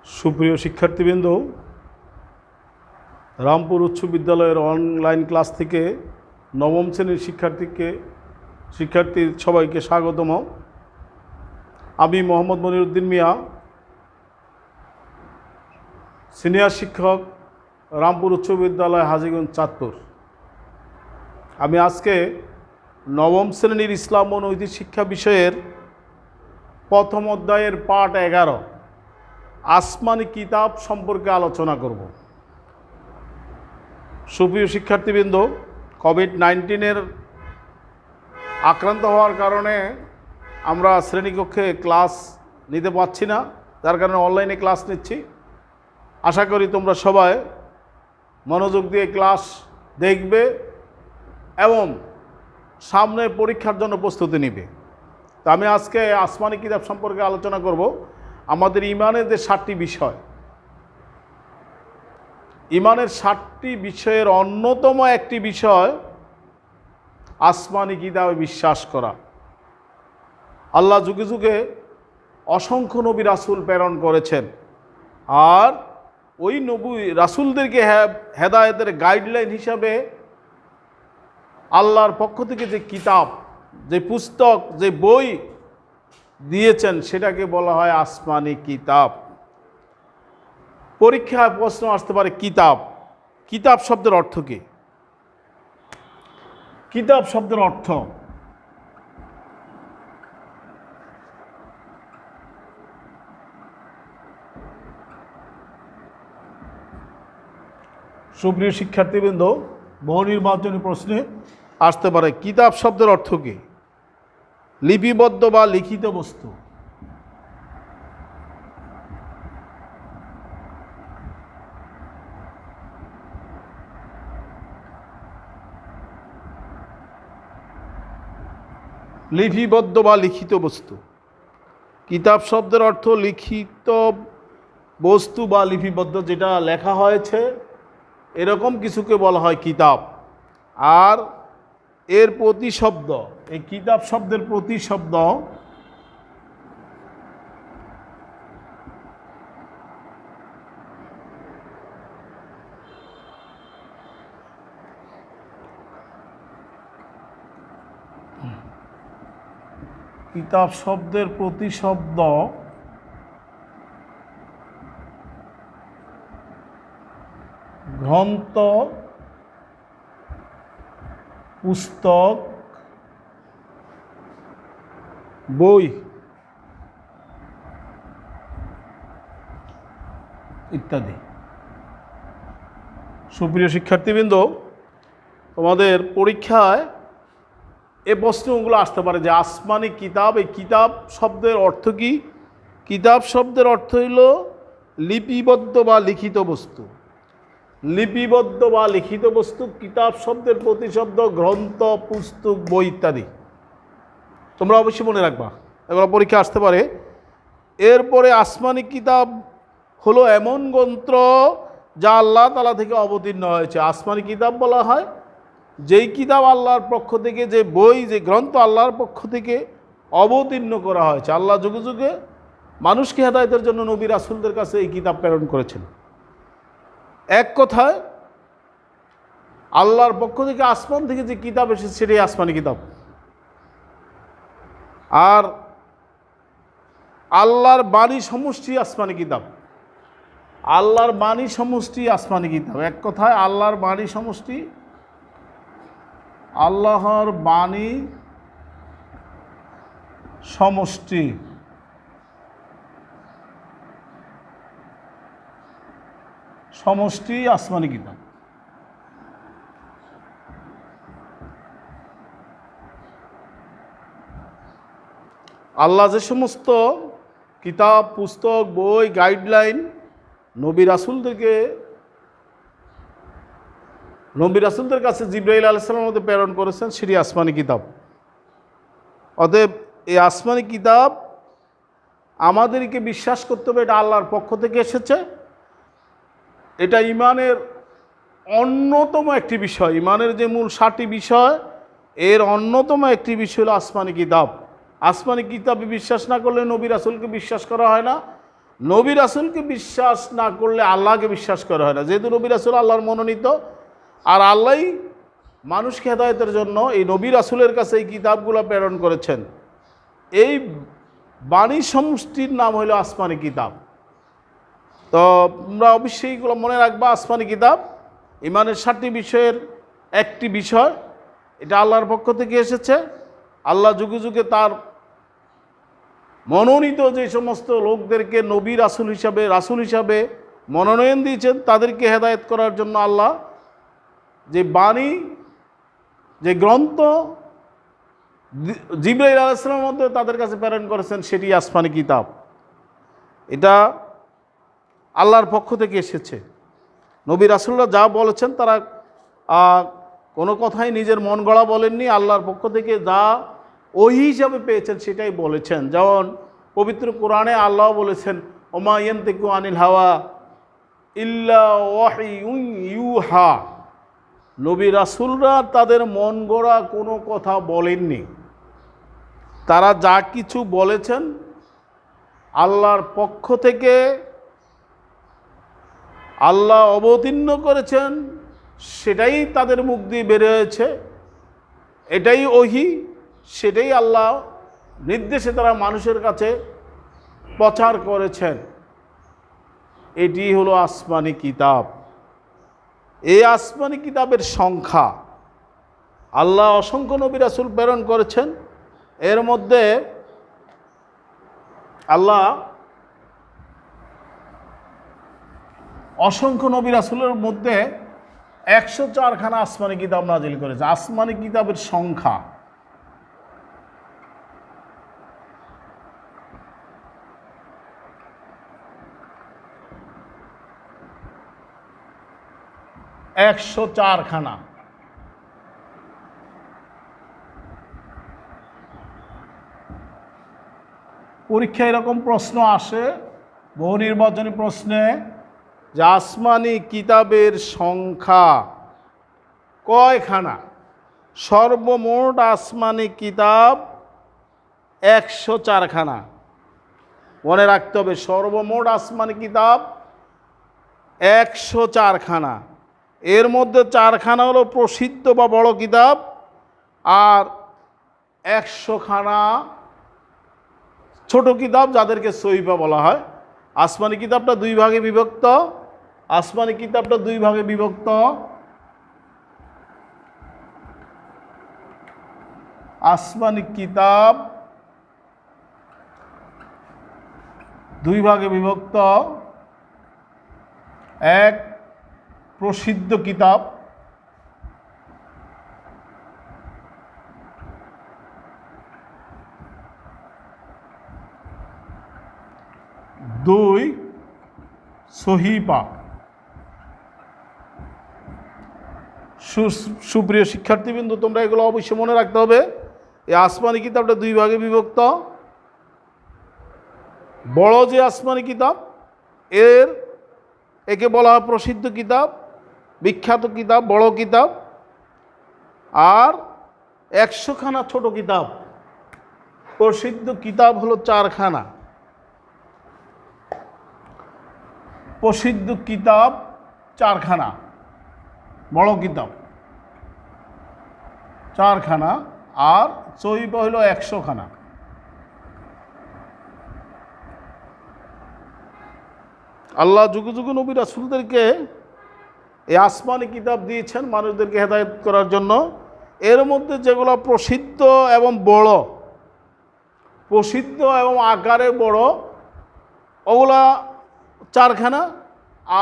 সুপ্রিয় শিক্ষার্থীবৃন্দ, রামপুর উচ্চ বিদ্যালয়ের অনলাইন ক্লাস থেকে নবম শ্রেণীর শিক্ষার্থী সবাইকে স্বাগতম। আমি মোহাম্মদ মনিরুদ্দিন মিয়া, সিনিয়র শিক্ষক, রামপুর উচ্চ বিদ্যালয়, হাজীগঞ্জ, চাঁদপুর। আমি আজকে নবম শ্রেণীর ইসলাম ও নৈতিক শিক্ষা বিষয়ের প্রথম অধ্যায়ের পাঠ 11 আসমানি কিতাব সম্পর্কে আলোচনা করব। সুপ্রিয় শিক্ষার্থীবৃন্দ, কোভিড-19 আক্রান্ত হওয়ার কারণে আমরা শ্রেণীকক্ষে ক্লাস নিতে পারছি না, যার কারণে অনলাইনে ক্লাস নিচ্ছি। আশা করি তোমরা সবাই মনোযোগ দিয়ে ক্লাস দেখবে এবং সামনে পরীক্ষার জন্য প্রস্তুতি নিবে। তো আমি আজকে আসমানি কিতাব সম্পর্কে আলোচনা করব। আমাদের ইমানের যে 7টি বিষয়, ইমানের 7টি বিষয়ের অন্যতম একটি বিষয় আসমানি কিতাবে বিশ্বাস করা। আল্লাহ যুগে যুগে অসংখ্য নবী রাসূল প্রেরণ করেছেন, আর ওই নবী রাসূলদেরকে হেদায়েতের গাইডলাইন হিসাবে আল্লাহর পক্ষ থেকে যে কিতাব, যে পুস্তক, যে বই দিয়েছেন সেটাকে বলা হয় আসমানি কিতাব। পরীক্ষায় প্রশ্ন আসতে পারে, কিতাব শব্দের অর্থ কী? কিতাব শব্দের অর্থ সুপ্রিয় শিক্ষার্থীবৃন্দ, বহু নির্বাচনী প্রশ্নে আসতে পারে কিতাব শব্দের অর্থ কী? লিপিবদ্ধ বা লিখিত বস্তু। লিপিবদ্ধ বা লিখিত বস্তু। কিতাব শব্দের অর্থ লিখিত বস্তু বা লিপিবদ্ধ, যেটা লেখা হয়েছে এরকম কিছুকে বলা হয় কিতাব। আর এর প্রতিশব্দ, এই কিতাব শব্দের প্রতিশব্দ কিতাব শব্দের প্রতিশব্দ গ্রন্থ, পুস্তক, বই ইত্যাদি। সুপ্রিয় শিক্ষার্থীবৃন্দ, তোমাদের পরীক্ষায় এ প্রশ্নগুলো আসতে পারে যে আসমানি কিতাব, এই কিতাব শব্দের অর্থ কী? কিতাব শব্দের অর্থ হইল লিপিবদ্ধ বা লিখিত বস্তু। লিপিবদ্ধ বা লিখিত বস্তু। কিতাব শব্দের প্রতিশব্দ গ্রন্থ, পুস্তক, বই ইত্যাদি। তোমরা অবশ্যই মনে রাখবা, এগুলো পরীক্ষা আসতে পারে। এরপরে আসমানি কিতাব হলো এমন গ্রন্থ যা আল্লাহ তাআলা থেকে অবতীর্ণ হয়েছে। আসমানি কিতাব বলা হয় যেই কিতাব আল্লাহর পক্ষ থেকে, যে বই, যে গ্রন্থ আল্লাহর পক্ষ থেকে অবতীর্ণ করা হয়েছে। আল্লাহ যুগে যুগে মানুষকে হেদায়েতের জন্য নবী রাসূলদের কাছে এই কিতাব প্রেরণ করেছেন। এক কথায় আল্লাহর পক্ষ থেকে, আসমান থেকে যে কিতাব এসেছে সেটাই আসমানি কিতাব। আর আল্লাহর বাণী সমষ্টি আসমানি কিতাব। আল্লাহর বাণী সমষ্টি আসমানি কিতাব। এক কথায় আল্লাহর বাণী সমষ্টি, আল্লাহর বাণী সমষ্টি। সমষ্টি আসমানি কিতাব। আল্লাহ যে সমস্ত কিতাব, পুস্তক, বই, গাইডলাইন নবী রাসূলদের কাছে জিবরাইল আলাইহিস সালামের মধ্যে প্রেরণ করেছেন, সেটি আসমানি কিতাব। অতএব এই আসমানি কিতাব আমাদেরকে বিশ্বাস করতে হবে এটা আল্লাহর পক্ষ থেকে এসেছে। এটা ইমানের অন্যতম একটি বিষয়। ইমানের যে মূল 7টি বিষয়, এর অন্যতম একটি বিষয় হলো আসমানি কিতাব। আসমানি কিতাবে বিশ্বাস না করলে নবী রাসূলকে বিশ্বাস করা হয় না। নবী রাসূলকে বিশ্বাস না করলে আল্লাহকে বিশ্বাস করা হয় না। যেহেতু নবী রাসূল আল্লাহর মনোনীত, আর আল্লাহই মানুষকে হেদায়েতের জন্য এই নবী রাসূলের কাছে এই কিতাবগুলো প্রেরণ করেছেন। এই বাণী সমষ্টির নাম হইল আসমানি কিতাব। তো তোমরা অবশ্যই এগুলো মনে রাখবা। আসমানি কিতাব ইমানের 7টি বিষয়ের একটি বিষয়। এটা আল্লাহর পক্ষ থেকে এসেছে। আল্লাহ যুগে যুগে তার মনোনীত যে সমস্ত লোকদেরকে নবী রাসূল হিসাবে মনোনয়ন দিয়েছেন, তাদেরকে হেদায়েত করার জন্য আল্লাহ যে বাণী, যে গ্রন্থ জিবরাইল আলাইহিস সালামের মধ্যে তাদের কাছে প্রেরণ করেছেন, সেটি আসমানি কিতাব। এটা আল্লাহর পক্ষ থেকে এসেছে। নবী রাসূলরা যা বলেছেন তারা কোনো কথাই নিজের মন গড়া বলেননি। আল্লাহর পক্ষ থেকে যা ওহী হিসাবে পেয়েছেন সেটাই বলেছেন। যেমন পবিত্র কোরআনে আল্লাহ বলেছেন, ওমা ইয়ানতিকু আনিল হাওয়া ইল্লা ওয়াহিয়ুন ইউহা। নবী রাসূলরা তাদের মন গড়া কোনো কথা বলেননি। তারা যা কিছু বলেছেন আল্লাহর পক্ষ থেকে আল্লাহ অবতীর্ণ করেছেন, সেটাই তাদের মুখ দিয়ে বের হয়েছে, এটাই ওহী, সেটাই আল্লাহ নির্দেশে তারা মানুষের কাছে প্রচার করেছেন। এটি হলো আসমানি কিতাব। এই আসমানি কিতাবের সংখ্যা, আল্লাহ অসংখ্য নবী রাসূল প্রেরণ করেছেন। এর মধ্যে আল্লাহ অসংখ্য নবী রাসূলের মধ্যে 104খানা আসমানি কিতাব নাজিল করেছে। আসমানি কিতাবের সংখ্যা $104খানা। পরীক্ষায় এরকম প্রশ্ন আসে, বহু নির্বাচনী প্রশ্নে, যে আসমানি কিতাবের সংখ্যা কয়খানা? সর্বমোট আসমানি কিতাব 104খানা। মনে রাখতে হবে, সর্বমোট আসমানি কিতাব 104খানা। এর মধ্যে 4খানা হলো প্রসিদ্ধ বা বড় কিতাব, আর 100খানা ছোট কিতাব, যাদেরকে সহিফা বলা হয়। আসমানি কিতাবটা 2 ভাগে বিভক্ত। আসমানি কিতাবটা 2 ভাগে বিভক্ত। আসমানি কিতাব 2 ভাগে বিভক্ত। এক, প্রসিদ্ধ কিতাব, দুই সহিফা। সুপ্রিয় শিক্ষার্থীবৃন্দ, তোমরা এগুলো অবশ্যই মনে রাখতে হবে। এই আসমানি কিতাবটা 2 ভাগে বিভক্ত। বড় যে আসমানি কিতাব, একে বলা হয় প্রসিদ্ধ কিতাব, বিখ্যাত কিতাব, বড় কিতাব। আর 100খানা ছোট কিতাব। প্রসিদ্ধ কিতাব হলো 4খানা। প্রসিদ্ধ কিতাব 4খানা, বড় কিতাব 4খানা, আর সহিফা হলো 100খানা। আল্লাহ যুগে যুগে নবী রাসূলদেরকে এই আসমানি কিতাব দিয়েছেন মানুষদেরকে হেদায়েত করার জন্য। এর মধ্যে যেগুলো প্রসিদ্ধ এবং বড়, প্রসিদ্ধ এবং আকারে বড়, ওগুলা 4খানা।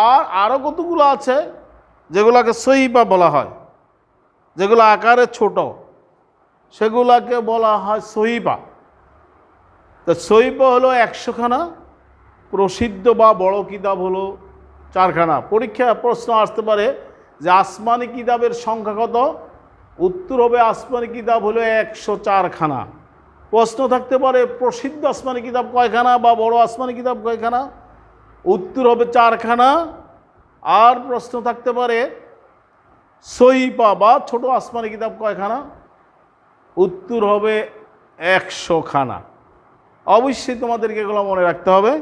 আর আরও কতগুলো আছে যেগুলোকে সহিফা বলা হয়, যেগুলো আকারে ছোট, সেগুলোকে বলা হয় সহিফা। তো সহিফা হলো 100খানা, প্রসিদ্ধ বা বড় কিতাব হলো 4খানা। পরীক্ষায় প্রশ্ন আসতে পারে যে আসমানি কিতাবের সংখ্যা কত? উত্তর হবে আসমানি কিতাব হলো 104খানা। প্রশ্ন থাকতে পারে প্রসিদ্ধ আসমানি কিতাব কয়খানা বা বড় আসমানি কিতাব কয়খানা? উত্তর হবে 4খানা। আর প্রশ্ন থাকতে পারে সহিফা বা ছোট আসমানি কিতাব কয়খানা? উত্তর হবে 100খানা। অবশ্যই তোমাদেরকে এগুলো মনে রাখতে হবে।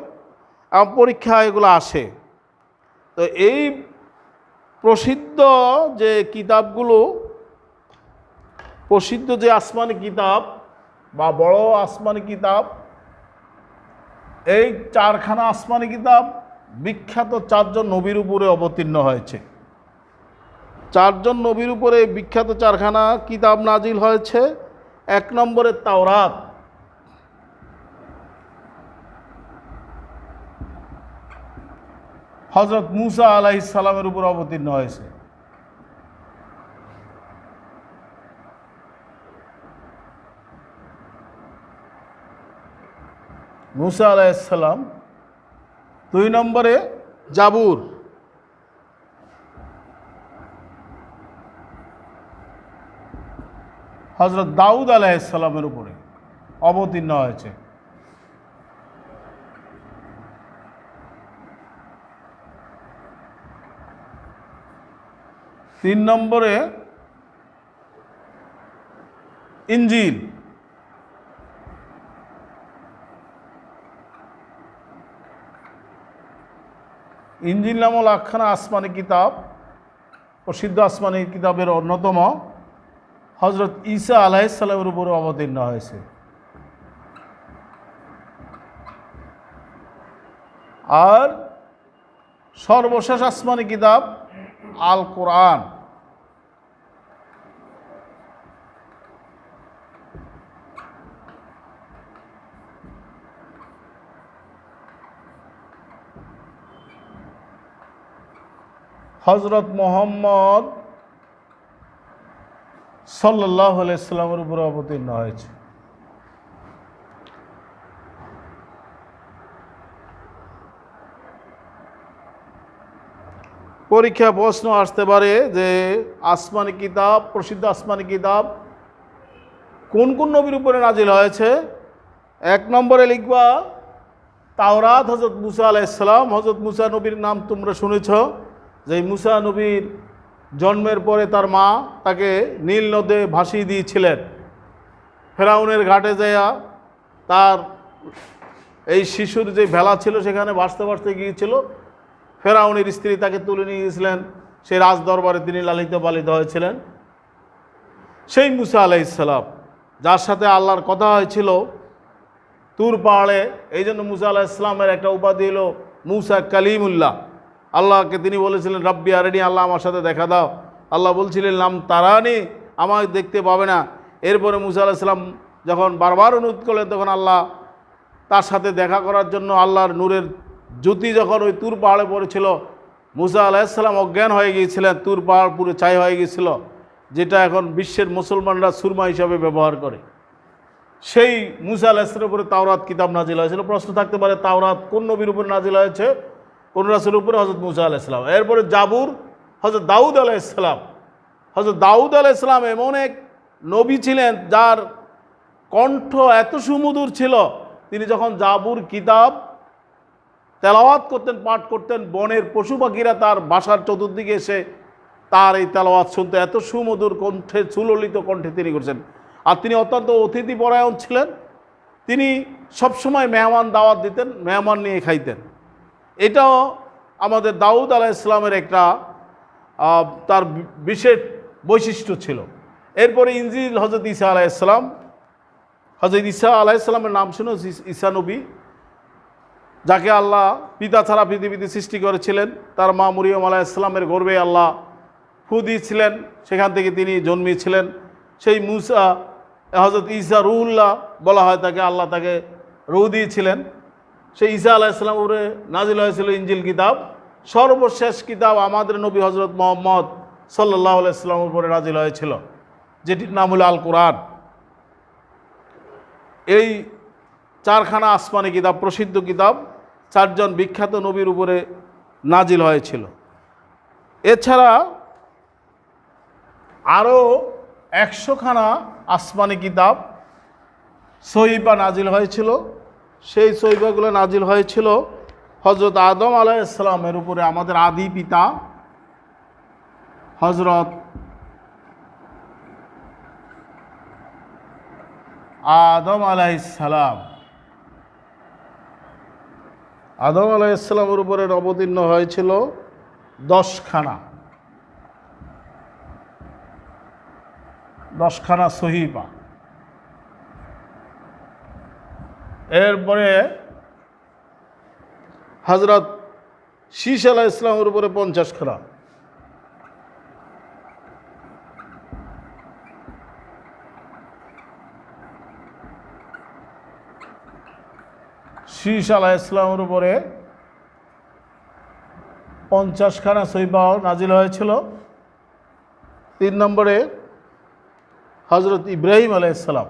পরীক্ষা এগুলো আসে। তো এই প্রসিদ্ধ যে কিতাবগুলো, প্রসিদ্ধ যে আসমানি কিতাব বা বড় আসমানি কিতাব, এই চারখানা আসমানি কিতাব বিখ্যাত চারজন নবীর উপরে অবতীর্ণ হয়েছে। চারজন নবীর উপরে বিখ্যাত চারখানা কিতাব নাজিল হয়েছে। এক নম্বরে তাওরাত, হযরত মূসা আলাইহিস সালামের উপর অবতীর্ণ হয়েছে। মূসা আলাইহিস সালাম। দুই নম্বরে জাবুর, হযরত দাউদ আলাইহিস সালামের উপরে অবতীর্ণ হয়েছে। তিন নম্বরে ইনজিল, ইনজিল নামক একখানা আসমানি কিতাব, প্রসিদ্ধ আসমানি কিতাবের অন্যতম, হযরত ঈসা আলাইহিস সালামের উপরে অবতীর্ণ হয়েছে। আর সর্বশেষ আসমানি কিতাব আল কোরআন। হযরত মুহাম্মদ সাল্লাল্লাহু আলাইহি সাল্লামের উপরে অবতীর্ণ হয়েছে। পরীক্ষা প্রশ্ন আসতে পারে যে আসমানি কিতাব, প্রসিদ্ধ আসমানি কিতাব কোন কোন নবীর উপরে নাজিল হয়েছে। এক নম্বরে লিখবা তাওরাত, হযরত মূসা আলাইহিস সালাম। হযরত মূসা নবীর নাম তোমরা শুনেছ, যে মূসা নবীর জন্মের পরে তার মা তাকে নীল নদে ভাসিয়ে দিয়েছিলেন। ফেরাউনের ঘাটে যাইয়া তার এই শিশুর যে ভেলা ছিল সেখানে ভাসতে ভাসতে গিয়েছিল। ফেরাউনের স্ত্রী তাকে তুলে নিয়ে গিয়েছিলেন, সেই রাজ দরবারে তিনি লালিত পালিত হয়েছিলেন। সেই মূসা আলাইহিস সালাম, যার সাথে আল্লাহর কথা হয়েছিল তুর পাহাড়ে, এই জন্য মূসা আলাইহিস সালামের একটা উপাধি হলো মূসা কালিমুল্লাহ। আল্লাহকে তিনি বলেছিলেন রাব্বি আরিনি, আল্লাহ আমার সাথে দেখা দাও। আল্লাহ বলছিলেন লাম তারানি, আমাকে দেখতে পাবে না। এরপরে মূসা আলাইহিস সালাম যখন বারবার অনুরোধ করলেন, তখন আল্লাহ তার সাথে দেখা করার জন্য আল্লাহর নূরের জ্যোতি যখন ওই তুর পাহাড়ে পড়েছিল, মূসা আলাইহিস সালাম অজ্ঞান হয়ে গিয়েছিলেন। তুর পাহাড় পুরো ছাই হয়ে গিয়েছিল, যেটা এখন বিশ্বের মুসলমানরা সুরমা হিসাবে ব্যবহার করে। সেই মূসা আলাইহিস সালামের উপরে তাওরাত কিতাব নাজিল হয়েছিল। প্রশ্ন থাকতে পারে তাওরাত কোন নবীর উপরে নাজিল হয়েছে, কোন রাসূলের উপরে? হযরত মূসা আলাইহিস সালাম। এরপরে জাবুর, হযরত দাউদ আলাইহিস সালাম। হযরত দাউদ আলাইহিস সালাম এমন এক নবী ছিলেন যার কণ্ঠ এত সুমধুর ছিল, তিনি যখন জাবুর কিতাব তেলাওয়াত করতেন, পাঠ করতেন, বনের পশু পাখিরা তার বাসার চতুর্দিকে এসে তার এই তেলাওয়াত শুনতে, এত সুমধুর কণ্ঠে, সুললিত কণ্ঠে তিনি করছেন। আর তিনি অত্যন্ত অতিথি পরায়ণ ছিলেন। তিনি সবসময় মেহমান দাওয়াত দিতেন, মেহমান নিয়ে খাইতেন। এটাও আমাদের দাউদ আলাইহিস সালামের একটা তার বিশেষ বৈশিষ্ট্য ছিল। এরপরে ইনজিল, হযরত ঈসা আলাইহিস সালাম। হযরত ঈসা আলাইহিস সালামের নাম শুনে ঈসা নবী, যাকে আল্লাহ পিতা ছাড়া পৃথিবীতে সৃষ্টি করেছিলেন। তার মা মরিয়ম আলাইহিস সালামের গর্ভে আল্লাহ ফু দিয়েছিলেন, সেখান থেকে তিনি জন্মিয়েছিলেন। সেই মূসা, হযরত ঈসা রুহুল্লাহ বলা হয় তাকে, আল্লাহ তাকে রূহ দিয়েছিলেন। সেই ঈসা আলাইহিস সালামের উপরে নাজিল হয়েছিল ইনজিল কিতাব। সর্বশেষ কিতাব আমাদের নবী হযরত মুহাম্মদ সাল্লাল্লাহু আলাইহি সাল্লামের উপরে নাজিল হয়েছিল, যেটির নাম হলো আল কোরআন। এই চারখানা আসমানি কিতাব, প্রসিদ্ধ কিতাব, চারজন বিখ্যাত নবীর উপরে নাজিল হয়েছিল। এছাড়া আরও 100খানা আসমানি কিতাব, সহিফা নাজিল হয়েছিল। সেই সহিফাগুলো নাজিল হয়েছিল হযরত আদম আলাইহিস সালামের উপরে, আমাদের আদি পিতা হযরত আদম আলাইহিস সালাম। আদম আলাইহিসসালামের উপরে অবতীর্ণ হয়েছিল 10খানা 10খানা সহিফা। এরপরে হযরত শীস আলাইহিসসালামের উপরে 50খানা। শীস আলাইহিসসালামের উপরে 50খানা সহিফা নাজিল হয়েছিল। 3 নম্বরে হযরত ইব্রাহিম আলাইহিসসালাম,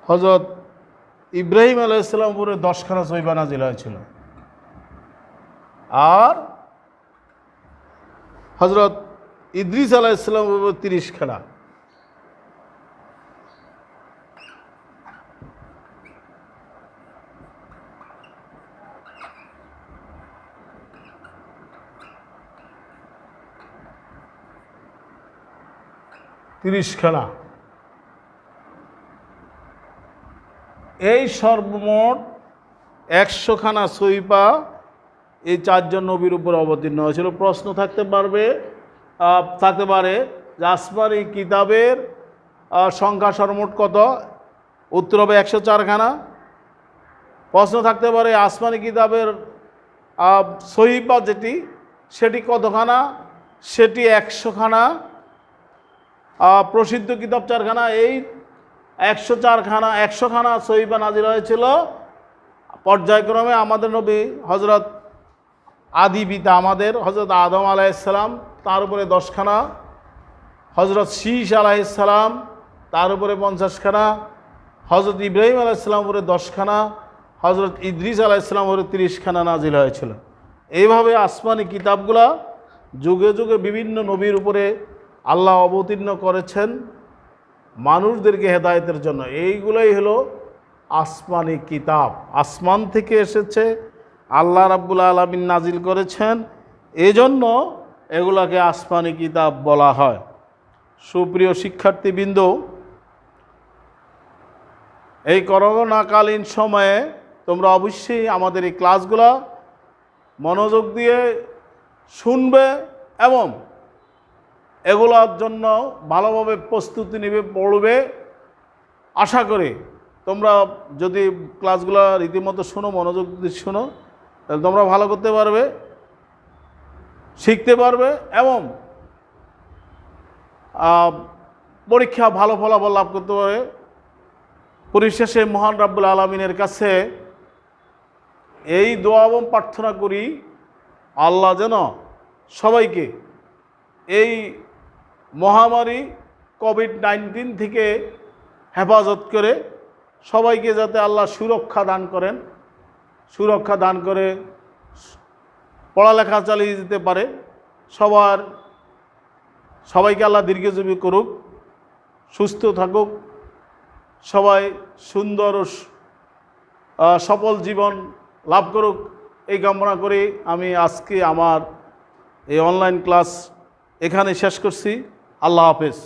হযরত ইব্রাহিম আলাইহিসসালাম উপরে 10খানা সহিফা নাজিল হয়েছিল। আর হযরত ইদ্রিস আলাইহিসসালাম উপরে 30খানা। এই সর্বমোট 100খানা সহিফা এই 4 জন নবীর উপর অবতীর্ণ হয়েছিল। প্রশ্ন থাকতে পারে যে আসমানি কিতাবের সংখ্যা সর্বমোট কত? উত্তর হবে 104খানা। প্রশ্ন থাকতে পারে আসমানি কিতাবের সহিফা সেটি কতখানা? সেটি 100খানা। প্রসিদ্ধ কিতাব 4খানা। এই 100খানা সহিফা নাজিল হয়েছিল পর্যায়ক্রমে। আমাদের নবী হযরত আদি পিতা আমাদের হযরত আদম আলাইহিসসালাম, তার উপরে 10খানা। হযরত শীস আলাইহিসসালাম, তার উপরে 50খানা। হযরত ইব্রাহিম আলাইহিসসালাম উপরে 10খানা। হযরত ইদ্রিস আলাইহিসসালাম উপরে 30খানা নাজিল হয়েছিল। এইভাবে আসমানি কিতাবগুলা যুগে যুগে বিভিন্ন নবীর উপরে আল্লাহ অবতীর্ণ করেছেন মানুষদেরকে হেদায়েতের জন্য। এইগুলোই হলো আসমানি কিতাব। আসমান থেকে এসেছে, আল্লাহ রাব্বুল আলামিন নাজিল করেছেন, এজন্য এগুলাকে আসমানি কিতাব বলা হয়। সুপ্রিয় শিক্ষার্থীবৃন্দ, এই করোনাকালীন সময়ে তোমরা অবশ্যই আমাদের এই ক্লাসগুলো মনোযোগ দিয়ে শুনবে এবং এগুলোর জন্য ভালোভাবে প্রস্তুতি নেবে, পড়বে। আশা করি তোমরা যদি ক্লাসগুলো রীতিমতো শোনো, মনোযোগ দিয়ে শোনো, তাহলে তোমরা ভালো করতে পারবে, শিখতে পারবে এবং পরীক্ষা ভালো ফলাফল লাভ করতে পারবে। পরিশেষে মহান রাব্বুল আলামিনের কাছে এই দোয়া এবং প্রার্থনা করি, আল্লাহ যেন সবাইকে এই মহামারী কোভিড-19 থেকে হেফাজত করে সবাইকে যাতে আল্লাহ সুরক্ষা দান করে পড়ালেখা চালিয়ে যেতে পারে। সবাইকে আল্লাহ দীর্ঘজীবী করুক, সুস্থ থাকুক, সবাই সুন্দর ও সফল জীবন লাভ করুক, এই কামনা করে আমি আজকে আমার এই অনলাইন ক্লাস এখানে শেষ করছি। আল্লাহ হাফেজ।